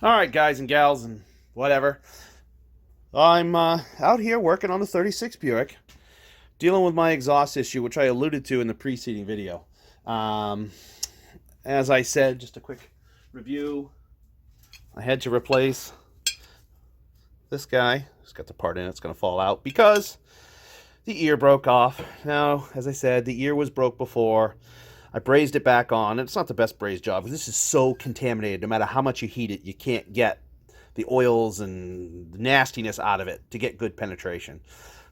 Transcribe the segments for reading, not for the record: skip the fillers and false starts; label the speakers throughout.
Speaker 1: All right, guys and gals and whatever. I'm out here working on the 36 Buick, dealing with my exhaust issue, which I alluded to in the preceding video. Um, as I said, just a quick review. I had to replace this guy. It's got the part in it. It's going to fall out because the ear broke off. Now, as I said, the ear was broke before. I brazed it back on. It's not the best braze job because this is so contaminated. No matter how much you heat it, you can't get the oils and the nastiness out of it to get good penetration.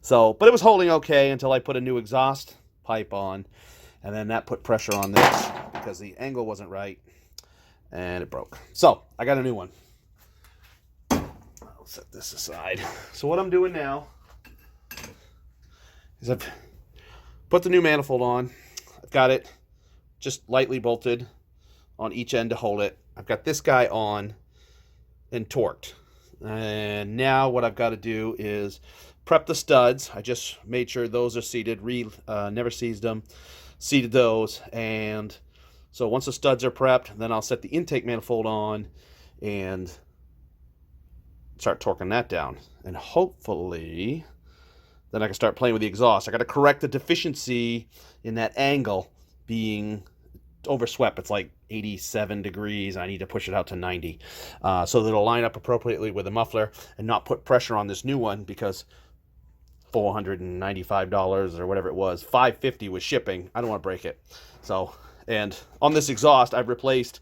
Speaker 1: So, but it was holding okay until I put a new exhaust pipe on, and then that put pressure on this because the angle wasn't right, and it broke. So I got a new one. I'll set this aside. So what I'm doing now is I've put the new manifold on. I've got it just lightly bolted on each end to hold it. I've got this guy on and torqued. And now what I've got to do is prep the studs. I just made sure those are seated, never seized them, seated those. And so once the studs are prepped, then I'll set the intake manifold on and start torquing that down. And hopefully then I can start playing with the exhaust. I got to correct the deficiency in that angle being overswept. It's like 87 degrees. I need to push it out to 90 so that it'll line up appropriately with the muffler and not put pressure on this new one, because $495 or whatever it was, $550 was shipping. I don't want to break it. So, and on this exhaust, I've replaced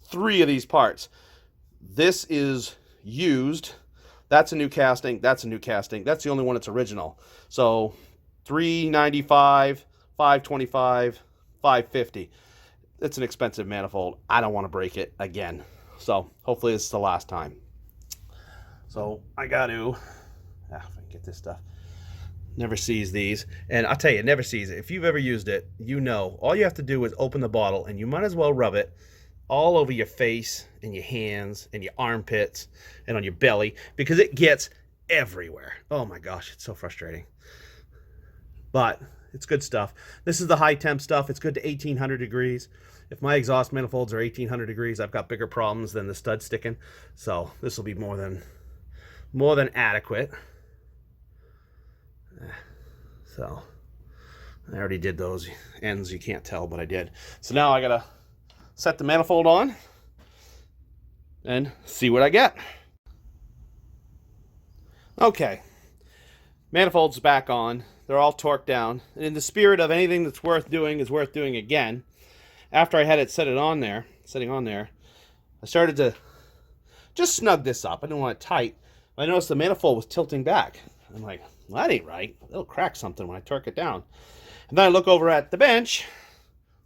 Speaker 1: 3 of these parts. This is used. That's a new casting. That's a new casting. That's the only one that's original. So $395, $525, $550. It's an expensive manifold. I don't want to break it again. So hopefully this is the last time. So I got to, if I can get this stuff, never sees these. And I'll tell you, never sees it. If you've ever used it, you know, all you have to do is open the bottle, and you might as well rub it all over your face and your hands and your armpits and on your belly, because it gets everywhere. Oh my gosh, it's so frustrating. But it's good stuff. This is the high temp stuff. It's good to 1800 degrees. If my exhaust manifolds are 1800 degrees, I've got bigger problems than the stud sticking. So this will be more than adequate. So I already did those ends. You can't tell, but I did. So now I gotta set the manifold on and see what I get. Okay, manifold's back on. They're all torqued down. And in the spirit of anything that's worth doing is worth doing again, after I had it setting on there, I started to just snug this up. I didn't want it tight. I noticed the manifold was tilting back. I'm like, well, that ain't right. It'll crack something when I torque it down. And then I look over at the bench,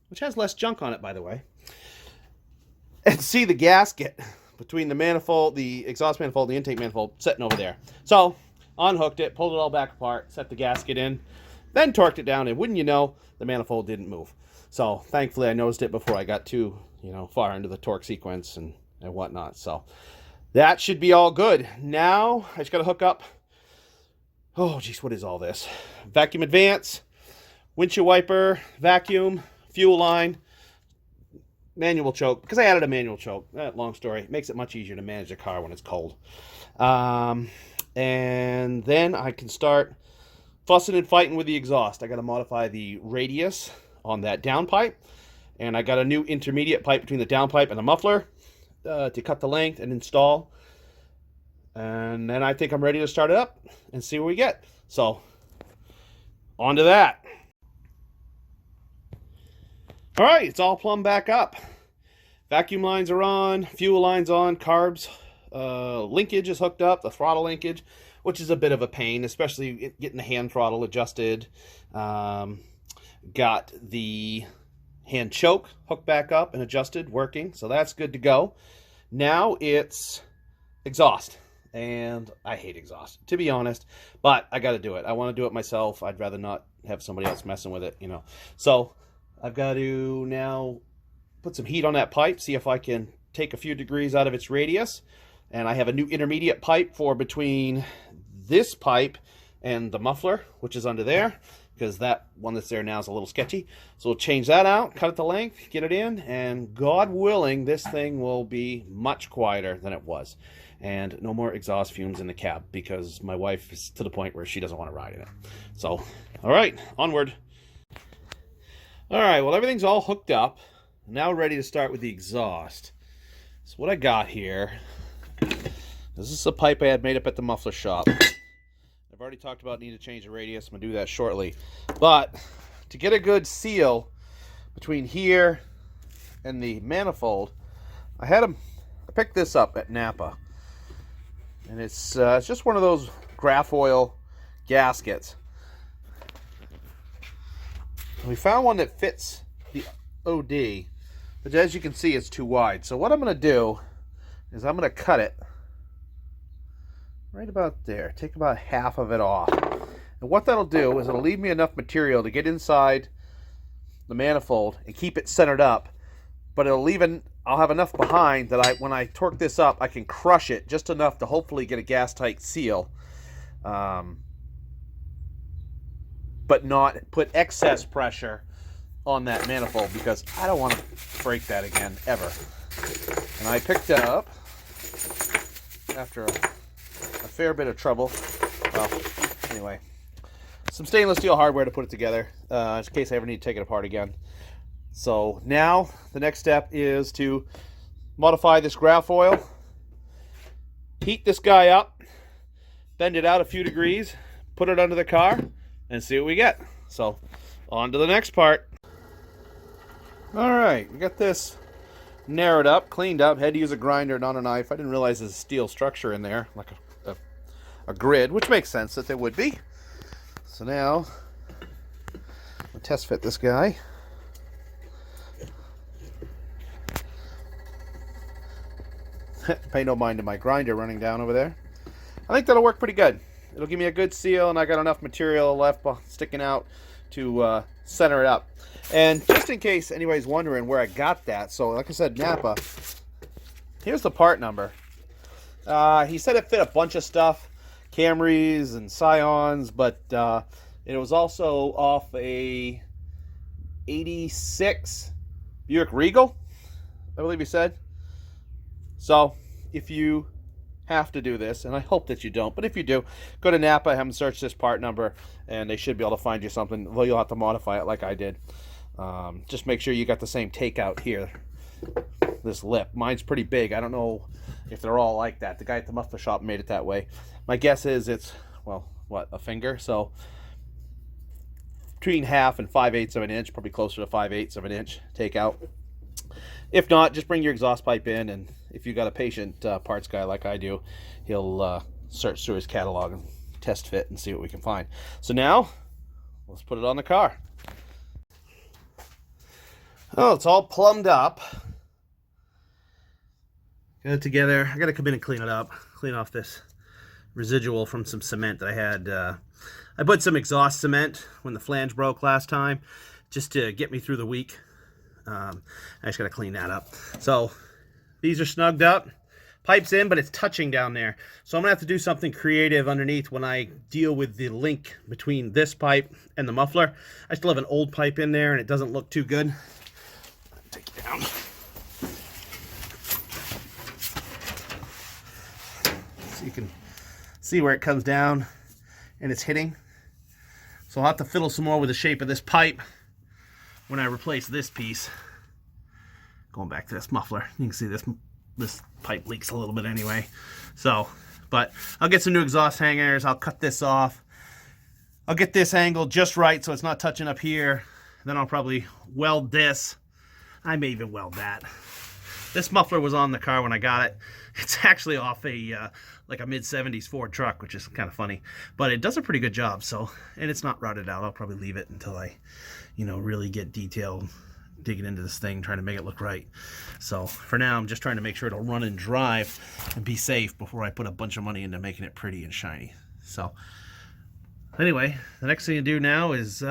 Speaker 1: which has less junk on it, by the way, and see the gasket between the manifold, the exhaust manifold, the intake manifold sitting over there. So unhooked it, pulled it all back apart, set the gasket in, then torqued it down, and wouldn't you know, the manifold didn't move. So thankfully I noticed it before I got too, far into the torque sequence and whatnot. So that should be all good. Now I just got to hook up, oh geez, what is all this? Vacuum advance, windshield wiper, vacuum, fuel line, manual choke, because I added a manual choke. Long story. It makes it much easier to manage the car when it's cold. And then I can start fussing and fighting with the exhaust. I got to modify the radius on that downpipe, and I got a new intermediate pipe between the downpipe and the muffler to cut the length and install. And then I think I'm ready to start it up and see what we get. So on to that. All right, it's all plumbed back up. Vacuum lines are on, fuel lines on, carbs. Linkage is hooked up, the throttle linkage, which is a bit of a pain, especially getting the hand throttle adjusted. Got the hand choke hooked back up and adjusted, working, so that's good to go. Now it's exhaust, and I hate exhaust, to be honest, but I got to do it. I want to do it myself. I'd rather not have somebody else messing with it, So I've got to now put some heat on that pipe, see if I can take a few degrees out of its radius. And I have a new intermediate pipe for between this pipe and the muffler, which is under there. because that one that's there now is a little sketchy. So we'll change that out, cut it to length, get it in, and God willing, this thing will be much quieter than it was. And no more exhaust fumes in the cab, because my wife is to the point where she doesn't want to ride in it. So, all right, onward. All right, well, everything's all hooked up. Now we're ready to start with the exhaust. So what I got here, this is a pipe I had made up at the muffler shop. I've already talked about needing to change the radius. I'm going to do that shortly. But to get a good seal between here and the manifold, I picked this up at Napa. And it's just one of those graph oil gaskets. We found one that fits the OD, but as you can see, it's too wide. So what I'm going to do is I'm going to cut it right about there. Take about half of it off. And what that'll do is it'll leave me enough material to get inside the manifold and keep it centered up. But I'll have enough behind that when I torque this up, I can crush it just enough to hopefully get a gas-tight seal. But not put excess pressure on that manifold, because I don't want to break that again, ever. And I picked it up after a fair bit of trouble. Well, anyway, some stainless steel hardware to put it together, in case I ever need to take it apart again. So now the next step is to modify this graph oil, heat this guy up, bend it out a few degrees, put it under the car, and see what we get. So on to the next part. All right, we got this narrowed up, cleaned up. Had to use a grinder, not a knife. I didn't realize there's a steel structure in there, like a grid, which makes sense that there would be. So now I'll test fit this guy. Pay no mind to my grinder running down over there. I think that'll work pretty good. It'll give me a good seal, and I got enough material left sticking out to center it up. And just in case anybody's wondering where I got that, so like I said, Napa, here's the part number. He said it fit a bunch of stuff, Camrys and Scions, but it was also off a 86 Buick Regal, I believe he said. So if you have to do this, and I hope that you don't, but if you do, go to Napa, have them search this part number, and they should be able to find you something. Well, you'll have to modify it like I did. Just make sure you got the same takeout here, this lip. Mine's pretty big. I don't know if they're all like that. The guy at the muffler shop made it that way. My guess is it's, well, what, a finger? So between 1/2 and 5/8 of an inch, probably closer to 5/8 of an inch takeout. If not, just bring your exhaust pipe in, and if you got a patient parts guy like I do, he'll search through his catalog and test fit and see what we can find. So now, let's put it on the car. Oh, it's all plumbed up. Got it together. I gotta come in and clean it up. Clean off this residual from some cement that I had. I put some exhaust cement when the flange broke last time, just to get me through the week. I just gotta clean that up. So these are snugged up. Pipe's in, but it's touching down there. So I'm gonna have to do something creative underneath when I deal with the link between this pipe and the muffler. I still have an old pipe in there, and it doesn't look too good. Take it down. So you can see where it comes down and it's hitting. So I'll have to fiddle some more with the shape of this pipe when I replace this piece. Going back to this muffler, you can see this pipe leaks a little bit anyway. So, but I'll get some new exhaust hangers. I'll cut this off. I'll get this angle just right so it's not touching up here. Then I'll probably weld this. I may even weld that. This muffler was on the car when I got it. It's actually off a like a mid-70s Ford truck, which is kind of funny. But it does a pretty good job, so, and it's not routed out. I'll probably leave it until I, really get detailed digging into this thing, trying to make it look right. So for now, I'm just trying to make sure it'll run and drive and be safe before I put a bunch of money into making it pretty and shiny. So anyway, the next thing to do now is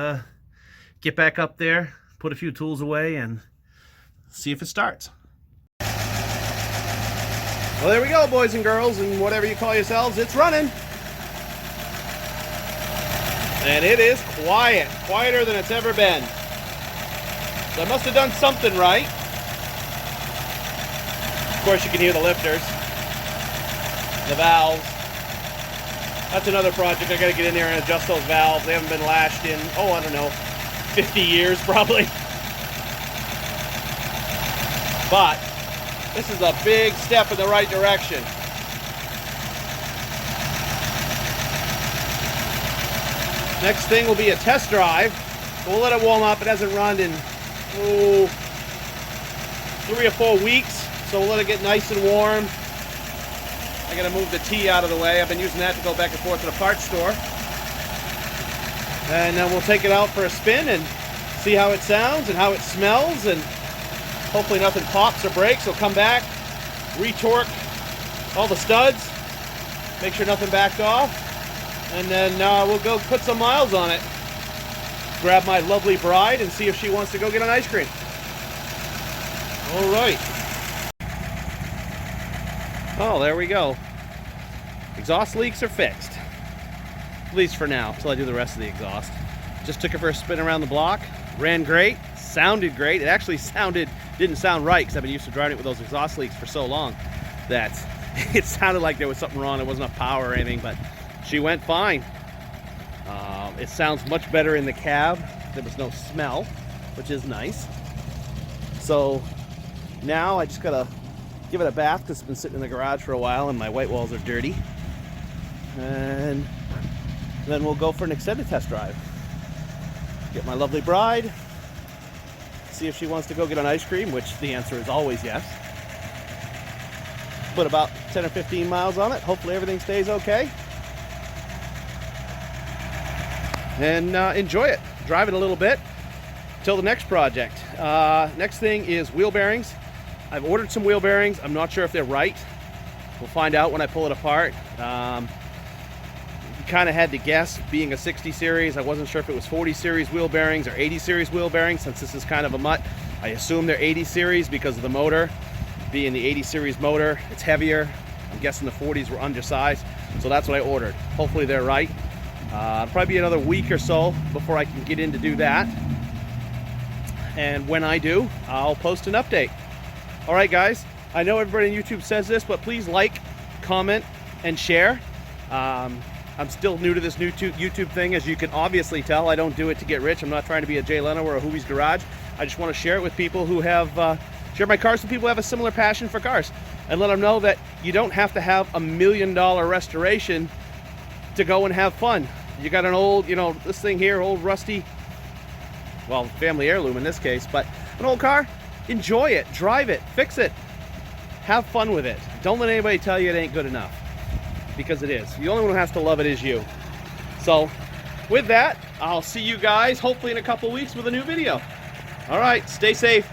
Speaker 1: get back up there, put a few tools away, and see if it starts. Well, there we go, boys and girls, and whatever you call yourselves, it's running. And it is quiet, quieter than it's ever been. So I must have done something right. Of course, you can hear the lifters, the valves. That's another project. I got to get in there and adjust those valves. They haven't been lashed in, oh, I don't know, 50 years probably. But this is a big step in the right direction. Next thing will be a test drive. So we'll let it warm up. It hasn't run in 3 or 4 weeks. So we'll let it get nice and warm. I gotta move the T out of the way. I've been using that to go back and forth to the parts store. And then we'll take it out for a spin and see how it sounds and how it smells, and hopefully nothing pops or breaks. We'll come back, retorque all the studs, make sure nothing backed off, and then we'll go put some miles on it. Grab my lovely bride and see if she wants to go get an ice cream. All right. Oh, there we go. Exhaust leaks are fixed. At least for now, until I do the rest of the exhaust. Just took it for a spin around the block. Ran great. Sounded great. It actually didn't sound right because I've been used to driving it with those exhaust leaks for so long that it sounded like there was something wrong. There wasn't enough power or anything, but she went fine. It sounds much better in the cab. There was no smell, which is nice. So now I just gotta give it a bath because it's been sitting in the garage for a while and my white walls are dirty. And then we'll go for an extended test drive. Get my lovely bride, see if she wants to go get an ice cream, which the answer is always yes. Put about 10 or 15 miles on it. Hopefully everything stays okay. And enjoy it. Drive it a little bit till the next project. Next thing is wheel bearings. I've ordered some wheel bearings. I'm not sure if they're right. We'll find out when I pull it apart. Kind of had to guess, being a 60 series. I wasn't sure if it was 40 series wheel bearings or 80 series wheel bearings, since this is kind of a mutt. I assume they're 80 series because of the motor. Being the 80 series motor, it's heavier. I'm guessing the 40s were undersized, so that's what I ordered. Hopefully they're right. Probably be another week or so before I can get in to do that. And when I do, I'll post an update. All right, guys, I know everybody on YouTube says this, but please like, comment, and share. I'm still new to this new YouTube thing, as you can obviously tell. I don't do it to get rich. I'm not trying to be a Jay Leno or a Hoovy's Garage. I just want to share it with people who have, share my cars with people who have a similar passion for cars, and let them know that you don't have to have $1 million restoration to go and have fun. You got an old, this thing here, old rusty, well, family heirloom in this case, but an old car, enjoy it, drive it, fix it, have fun with it. Don't let anybody tell you it ain't good enough, because it is. The only one who has to love it is you. So with that, I'll see you guys hopefully in a couple weeks with a new video. All right, stay safe.